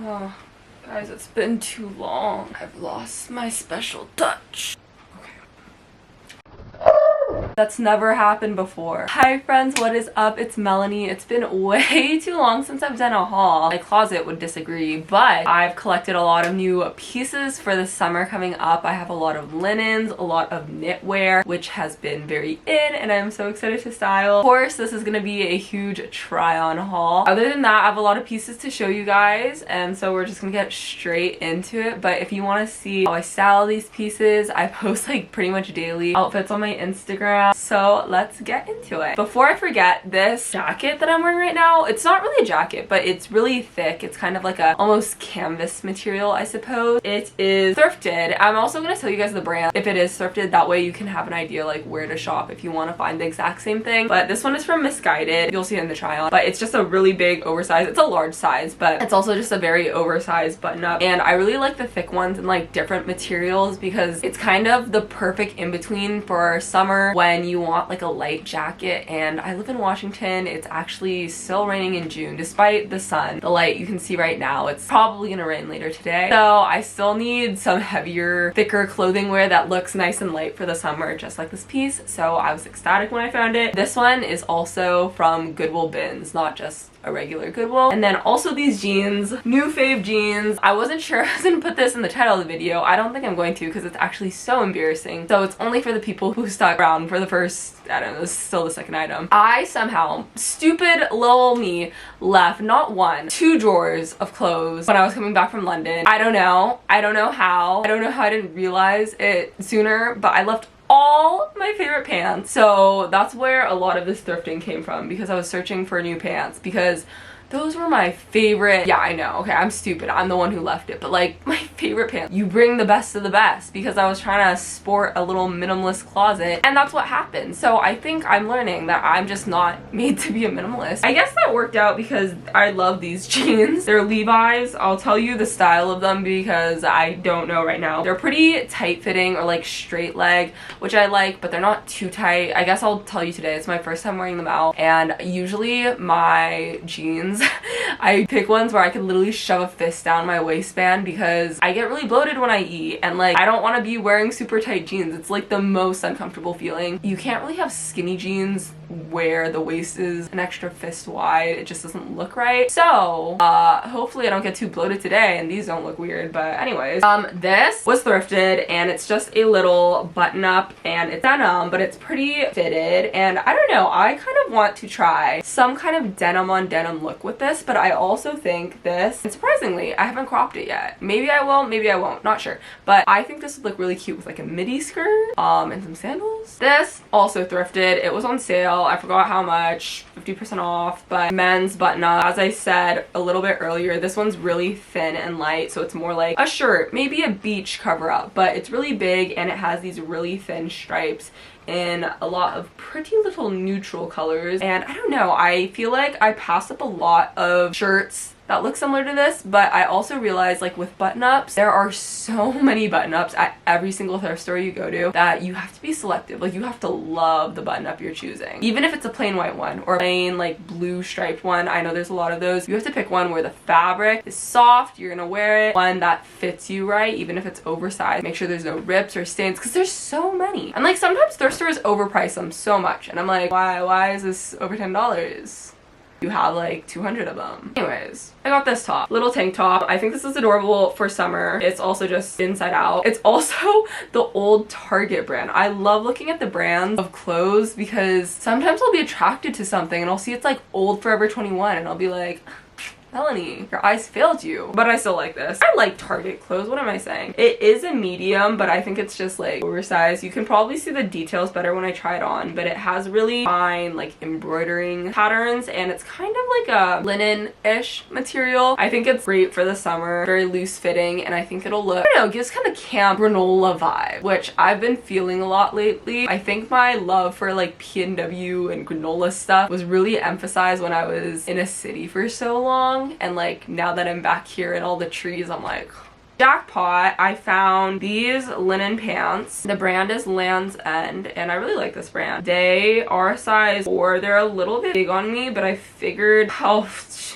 Oh, guys, it's been too long. I've lost my special touch. That's never happened before. Hi friends, what is up? It's Melanie. It's been way too long since I've done a haul. My closet would disagree, but I've collected a lot of new pieces for the summer coming up. I have a lot of linens, a lot of knitwear, which has been very in, and I'm so excited to style. Of course, this is gonna be a huge try-on haul. Other than that, I have a lot of pieces to show you guys, and so we're just gonna get straight into it. But if you want to see how I style these pieces, I post like pretty much daily outfits on my Instagram. So let's get into it. Before I forget, this jacket that I'm wearing right now, it's not really a jacket, but it's really thick. It's kind of like a almost canvas material, I suppose. It is thrifted. I'm also going to tell you guys the brand if it is thrifted. That way you can have an idea like where to shop if you want to find the exact same thing. But this one is from Misguided. You'll see it in the try on. But it's just a really big oversized. It's a large size, but it's also just a very oversized button up. And I really like the thick ones and like different materials because it's kind of the perfect in between for summer when you want like a light jacket. And I live in Washington. It's actually still raining in June despite the sun. The light you can see right now, it's probably gonna rain later today. So I still need some heavier, thicker clothing wear that looks nice and light for the summer, just like this piece. So I was ecstatic when I found it. This one is also from Goodwill bins, not just a regular Goodwill. And then also these jeans, new fave jeans. I wasn't sure I was gonna put this in the title of the video. I don't think I'm going to because it's actually so embarrassing. So it's only for the people who stuck around for the first, I don't know, this is still the second item. I somehow, stupid little me, left not one, two drawers of clothes when I was coming back from London. I don't know how. I don't know how I didn't realize it sooner, but I left all my favorite pants. So that's where a lot of this thrifting came from, because I was searching for new pants because those were my favorite. Yeah, I know. Okay, I'm stupid. I'm the one who left it. But like my favorite pants. You bring the best of the best because I was trying to sport a little minimalist closet and that's what happened. So I think I'm learning that I'm just not made to be a minimalist. I guess that worked out because I love these jeans. They're Levi's. I'll tell you the style of them because I don't know right now. They're pretty tight fitting or like straight leg, which I like, but they're not too tight. I guess I'll tell you today. It's my first time wearing them out, and usually my jeans I pick ones where I can literally shove a fist down my waistband because I get really bloated when I eat, and like I don't want to be wearing super tight jeans. It's like the most uncomfortable feeling. You can't really have skinny jeans where the waist is an extra fist wide. It just doesn't look right. So hopefully I don't get too bloated today and these don't look weird. But anyways, this was thrifted and it's just a little button up and it's denim, but it's pretty fitted. And I don't know, I kind of want to try some kind of denim on denim look with this, but I also think this, and surprisingly I haven't cropped it yet. Maybe I will, maybe I won't, not sure, but I think this would look really cute with like a midi skirt and some sandals. This also thrifted. It was on sale. I forgot how much, 50% off, but men's button up. As I said a little bit earlier, this one's really thin and light, so it's more like a shirt, maybe a beach cover up, but it's really big and it has these really thin stripes in a lot of pretty little neutral colors. And I don't know, I feel like I pass up a lot of shirts that look similar to this, but I also realized like with button-ups, there are so many button-ups at every single thrift store you go to that you have to be selective. Like you have to love the button-up you're choosing. Even if it's a plain white one or plain like blue striped one, I know there's a lot of those. You have to pick one where the fabric is soft, you're gonna wear it, one that fits you right, even if it's oversized. Make sure there's no rips or stains because there's so many. And like sometimes thrift stores overprice them so much and I'm like, why is this over $10? You have like 200 of them. Anyways, I got this top, little tank top. I think this is adorable for summer. It's also just inside out. It's also the old Target brand. I love looking at the brands of clothes because sometimes I'll be attracted to something and I'll see it's like old Forever 21 and I'll be like, Melanie, your eyes failed you. But I still like this. I like Target clothes. What am I saying? It is a medium, but I think it's just like oversized. You can probably see the details better when I try it on, but it has really fine like embroidering patterns and it's kind of like a linen-ish material. I think it's great for the summer, very loose fitting, and I think it'll look, I don't know, it gives kind of camp granola vibe, which I've been feeling a lot lately. I think my love for like P&W and granola stuff was really emphasized when I was in a city for so long. And like now that I'm back here and all the trees, I'm like, Jackpot, I found these linen pants. The brand is Land's End, and I really like this brand. They are size 4. They're a little bit big on me, but I figured I'll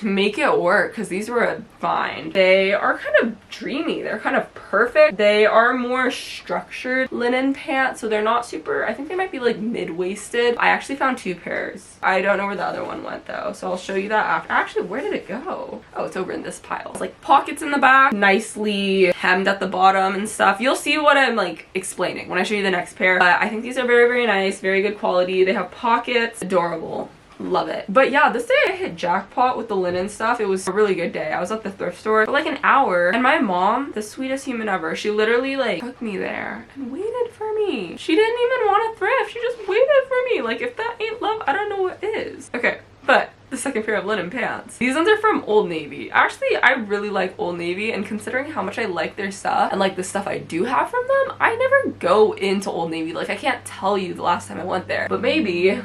make it work because these were fine. They are kind of dreamy. They're kind of perfect. They are more structured linen pants, so they're not super, I think they might be like mid-waisted. I actually found 2 pairs. I don't know where the other one went though, so I'll show you that after. Actually, where did it go? Oh, it's over in this pile. It's like pockets in the back, nicely hemmed at the bottom and stuff. You'll see what I'm like explaining when I show you the next pair. But I think these are very, very nice, very good quality. They have pockets, adorable. Love it. But yeah, this day I hit jackpot with the linen stuff. It was a really good day. I was at the thrift store for like an hour, and my mom, the sweetest human ever, she literally like took me there and waited for me. She didn't even want to thrift. She just waited for me. Like, if that ain't love, I don't know what is. Okay, but the second pair of linen pants. These ones are from Old Navy. Actually, I really like Old Navy, and considering how much I like their stuff and like the stuff I do have from them, I never go into Old Navy. Like, I can't tell you the last time I went there, but maybe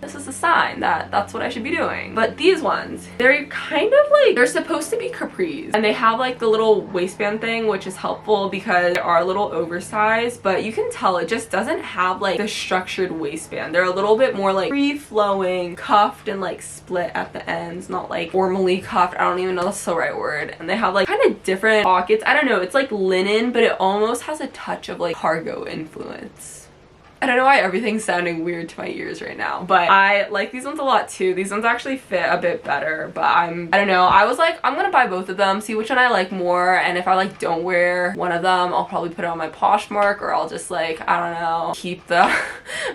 this is a sign that that's what I should be doing. But these ones, they're kind of like, they're supposed to be capris, and they have like the little waistband thing, which is helpful because they are a little oversized, but you can tell it just doesn't have like the structured waistband. They're a little bit more like free-flowing, cuffed and like split at the ends, not like formally cuffed. I don't even know that's the right word. And they have like kind of different pockets. I don't know, it's like linen, but it almost has a touch of like cargo influence. I don't know why everything's sounding weird to my ears right now, but I like these ones a lot too. These ones actually fit a bit better, but I don't know. I was like, I'm gonna buy both of them, see which one I like more, and if I like don't wear one of them, I'll probably put it on my Poshmark, or I'll just like, I don't know, keep them.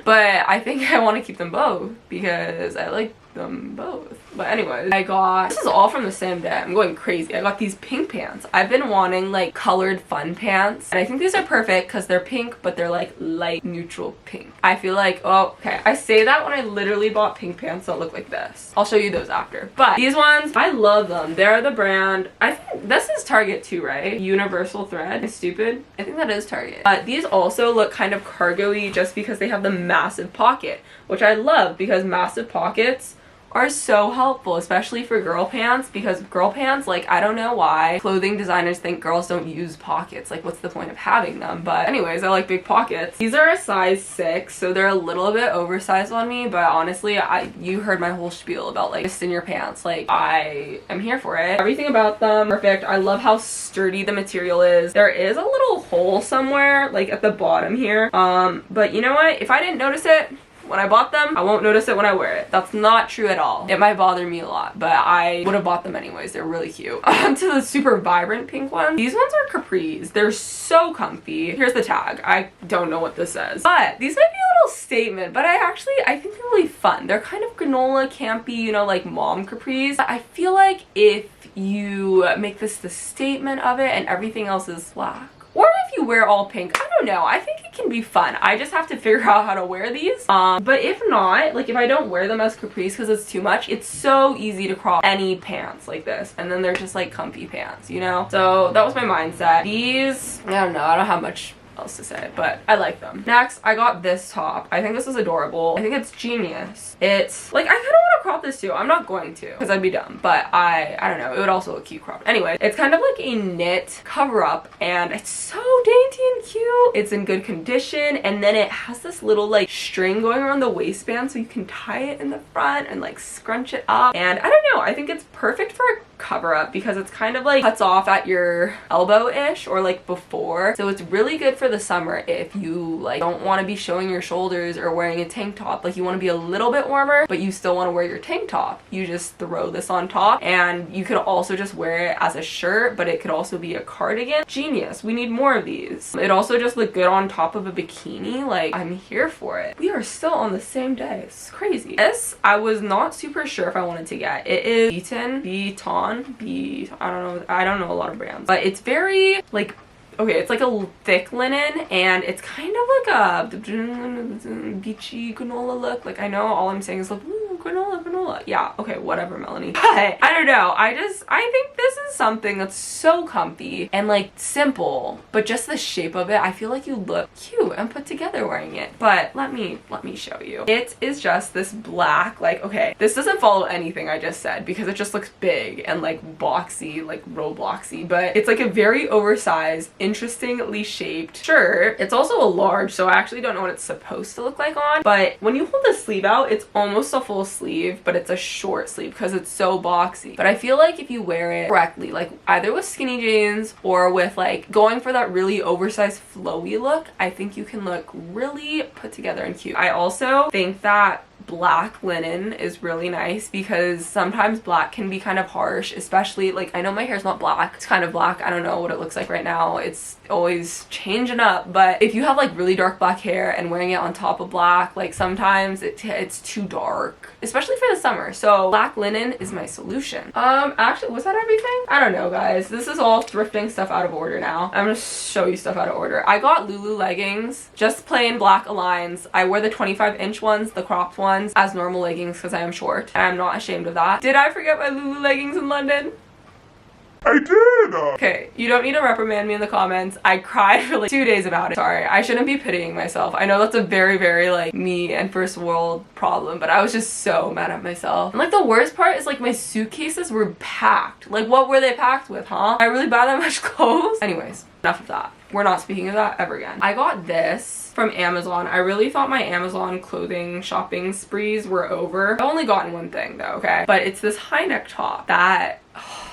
But I think I want to keep them both because I like them both. But anyways, I got, this is all from the same day. I'm going crazy. I got these pink pants. I've been wanting like colored fun pants, and I think these are perfect because they're pink, but they're like light neutral pink. I feel like, oh, okay, I say that when I literally bought pink pants that look like this. I'll show you those after. But these ones, I love them. They're the brand, I think this is Target too, right? Universal Thread. Is stupid? I think that is Target. These also look kind of cargo-y just because they have the massive pocket, which I love because massive pockets are so helpful, especially for girl pants, because girl pants, like, I don't know why clothing designers think girls don't use pockets. Like, what's the point of having them? But anyways, I like big pockets. These are a size 6, so they're a little bit oversized on me, but honestly, you heard my whole spiel about like just in your pants. Like, I am here for it. Everything about them perfect. I love how sturdy the material is. There is a little hole somewhere like at the bottom here, but you know what, if I didn't notice it when I bought them, I won't notice it when I wear it. That's not true at all. It might bother me a lot, but I would have bought them anyways. They're really cute. On to the super vibrant pink ones. These ones are capris. They're so comfy. Here's the tag. I don't know what this says, but these might be a little statement, but I think they're really fun. They're kind of granola, campy, you know, like mom capris. I feel like if you make this the statement of it and everything else is black, or if you wear all pink, I don't know, I think it can be fun. I just have to figure out how to wear these. But if not, like if I don't wear them as capris because it's too much, it's so easy to crop any pants like this, and then they're just like comfy pants, you know? So that was my mindset. These, I don't know, I don't have much else to say, but I like them. Next, I got this top. I think this is adorable. I think it's genius. It's like, I kind of want to crop this too. I'm not going to because I'd be dumb, but I don't know, it would also look cute cropped. Anyway, it's kind of like a knit cover up, and it's so dainty and cute. It's in good condition, and then it has this little like string going around the waistband so you can tie it in the front and like scrunch it up. And I don't know, I think it's perfect for a cover up because it's kind of like cuts off at your elbow-ish or like before, so it's really good for the summer if you like don't want to be showing your shoulders or wearing a tank top. Like, you want to be a little bit warmer but you still want to wear your tank top. You just throw this on top, and you could also just wear it as a shirt, but it could also be a cardigan. Genius. We need more of these. It also just looked good on top of a bikini. Like, I'm here for it. We are still on the same day. It's crazy. This I was not super sure if I wanted to get. It is I don't know a lot of brands, but it's very like, okay, it's like a thick linen, and it's kind of like a beachy granola look. Like, I know all I'm saying is like, ooh, granola. Yeah, okay, whatever, Melanie. But I don't know. I think this is something that's so comfy and like simple, but just the shape of it, I feel like you look cute and put together wearing it. But let me show you. It is just this black, like, okay, this doesn't follow anything I just said because it just looks big and like boxy, like Robloxy, but it's like a very oversized, interestingly shaped shirt. It's also a large, so I actually don't know what it's supposed to look like on, but when you hold the sleeve out, it's almost a full sleeve, but it's a short sleeve because it's so boxy. But I feel like if you wear it correctly, like either with skinny jeans or with like going for that really oversized flowy look, I think you can look really put together and cute. I also think that black linen is really nice because sometimes black can be kind of harsh, especially like, I know my hair's not black, it's kind of black, I don't know what it looks like right now, it's always changing up, but if you have like really dark black hair and wearing it on top of black, like sometimes it's too dark, especially for the summer. So black linen is my solution. Actually, was that everything? I don't know, guys, this is all thrifting stuff out of order now. I'm gonna show you stuff out of order. I got Lulu leggings, just plain black Aligns. I wear the 25-inch ones, the cropped ones, as normal leggings because I am short and I'm not ashamed of that. Did I forget my Lulu leggings in London? I did! Okay, you don't need to reprimand me in the comments. I cried for like 2 days about it. Sorry, I shouldn't be pitying myself. I know that's a very, very like me and first world problem, but I was just so mad at myself. And like the worst part is like my suitcases were packed. Like what were they packed with, huh? I really buy that much clothes? Anyways, enough of that. We're not speaking of that ever again. I got this from Amazon. I really thought my Amazon clothing shopping sprees were over. I've only gotten one thing though, okay? But it's this high neck top that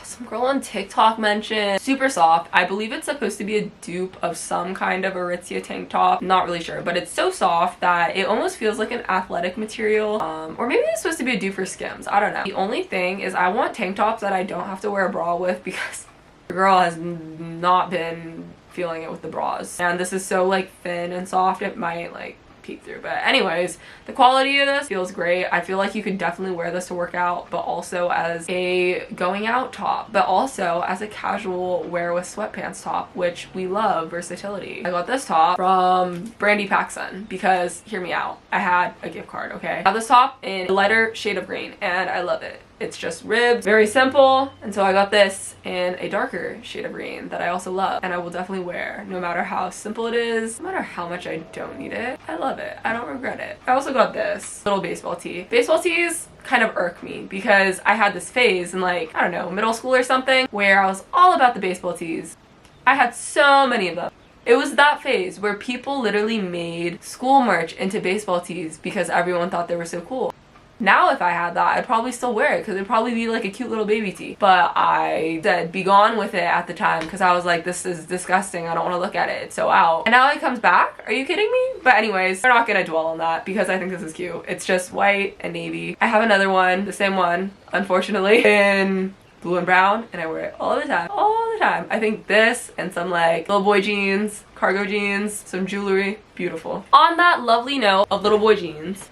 some girl on TikTok mentioned. Super soft. I believe it's supposed to be a dupe of some kind of Aritzia tank top. Not really sure, but it's so soft that it almost feels like an athletic material. Or maybe it's supposed to be a dupe for Skims. I don't know. The only thing is I want tank tops that I don't have to wear a bra with because the girl has not been feeling it with the bras. And this is so like thin and soft, it might like peek through. But anyways, the quality of this feels great. I feel like you could definitely wear this to work out, but also as a going out top, but also as a casual wear with sweatpants top, which we love versatility. I got this top from Brandy PacSun because, hear me out, I had a gift card, okay? I have this top in a lighter shade of green and I love it. It's just ribbed, very simple, and so I got this in a darker shade of green that I also love and I will definitely wear no matter how simple it is, no matter how much I don't need it. I love it. I don't regret it. I also got this little baseball tee. Baseball tees kind of irk me because I had this phase in like, I don't know, middle school or something where I was all about the baseball tees. I had so many of them. It was that phase where people literally made school merch into baseball tees because everyone thought they were so cool. Now if I had that, I'd probably still wear it because it'd probably be like a cute little baby tee. But I said be gone with it at the time because I was like, this is disgusting. I don't want to look at it. It's so out. And now it comes back? Are you kidding me? But anyways, we're not going to dwell on that because I think this is cute. It's just white and navy. I have another one, the same one, unfortunately, in blue and brown, and I wear it all the time. All the time. I think this and some like little boy jeans, cargo jeans, some jewelry. Beautiful. On that lovely note of little boy jeans,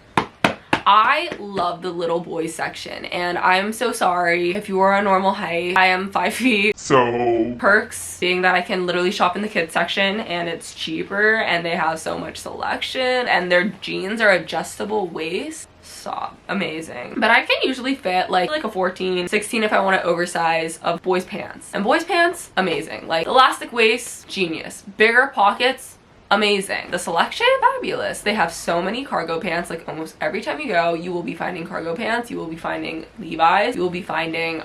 I love the little boy section and I'm so sorry if you are a normal height. I am 5 feet. So perks being that I can literally shop in the kids section and it's cheaper and they have so much selection and their jeans are adjustable waist. Stop. Amazing. But I can usually fit like a 14, 16 if I want to oversize of boys pants. And boys pants, amazing. Like elastic waist, genius. Bigger pockets, amazing. The selection, fabulous. They have so many cargo pants. Like almost every time you go, you will be finding cargo pants. You will be finding Levi's. You will be finding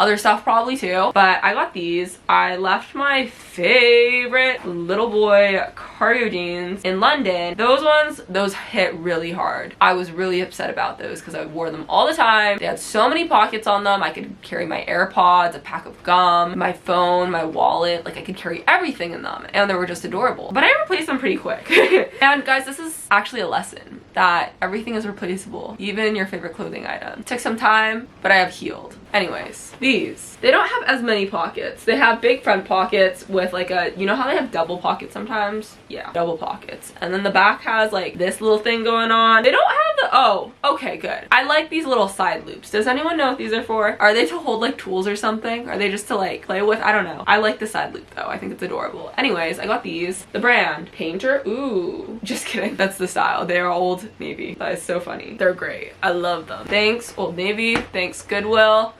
other stuff probably too. But I got these. I left my favorite little boy cargo jeans in London. Those ones, those hit really hard. I was really upset about those because I wore them all the time. They had so many pockets on them. I could carry my AirPods, a pack of gum, my phone, my wallet. Like I could carry everything in them and they were just adorable. But I replaced them pretty quick. And guys, this is actually a lesson that everything is replaceable, even your favorite clothing item. It took some time, but I have healed. Anyways, these. They don't have as many pockets. They have big front pockets with like a, you know how they have double pockets sometimes? Yeah, double pockets. And then the back has like this little thing going on. They don't have the, oh, okay, good. I like these little side loops. Does anyone know what these are for? Are they to hold like tools or something? Are they just to like play with? I don't know. I like the side loop though. I think it's adorable. Anyways, I got these. The brand, Painter. Ooh, just kidding. That's the style. They are Old Navy. That is so funny. They're great. I love them. Thanks, Old Navy. Thanks, Goodwill.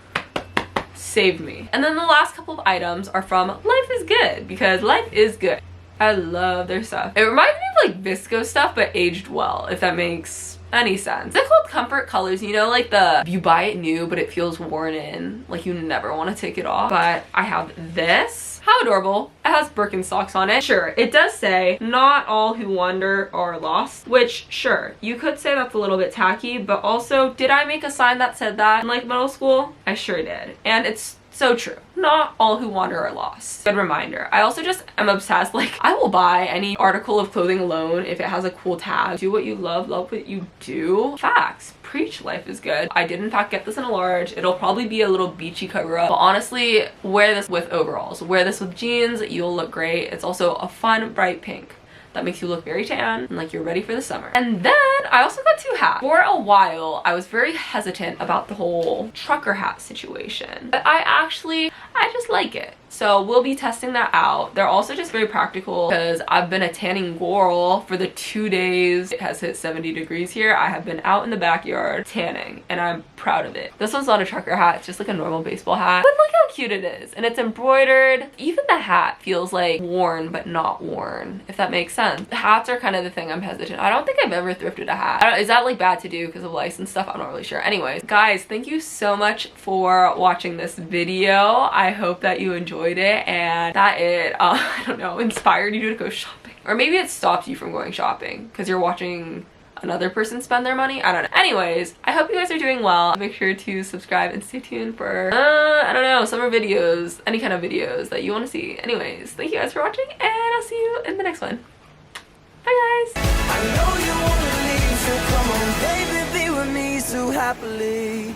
Saved me. And then the last couple of items are from Life is Good, because life is good. I love their stuff. It reminds me of like VSCO stuff, but aged well, if that makes any sense. They're called comfort colors, you know, like the, you buy it new, but it feels worn in, like you never want to take it off. But I have this. How adorable. It has Birkenstocks on it. Sure, it does say, not all who wander are lost, which sure, you could say that's a little bit tacky, but also, did I make a sign that said that in like middle school? I sure did. And it's so true. Not all who wander are lost. Good reminder. I also just am obsessed. Like, I will buy any article of clothing alone if it has a cool tag. Do what you love what you do. Facts. Preach, life is good. I did in fact get this in a large. It'll probably be a little beachy cover up, but honestly, wear this with overalls. Wear this with jeans. You'll look great. It's also a fun, bright pink that makes you look very tan and like you're ready for the summer. And then I also got two hats. For a while, I was very hesitant about the whole trucker hat situation, but I just like it. So we'll be testing that out. They're also just very practical because I've been a tanning girl for the 2 days it has hit 70 degrees here. I have been out in the backyard tanning and I'm proud of it. This one's not a trucker hat, it's just like a normal baseball hat. But look how cute it is. And it's embroidered. Even the hat feels like worn but not worn, if that makes sense. The hats are kind of the thing I'm hesitant. I don't think I've ever thrifted a hat. Is that like bad to do because of license stuff? I'm not really sure. Anyways, guys, thank you so much for watching this video. I hope that you enjoyed it and that it I don't know, inspired you to go shopping, or maybe it stopped you from going shopping because you're watching another person spend their money. I don't know. Anyways, I hope you guys are doing well. Make sure to subscribe and stay tuned for I don't know, summer videos, any kind of videos that you want to see. Anyways, thank you guys for watching and I'll see you in the next one. Bye guys. I know you wanna leave, so come on baby, be with me so happily.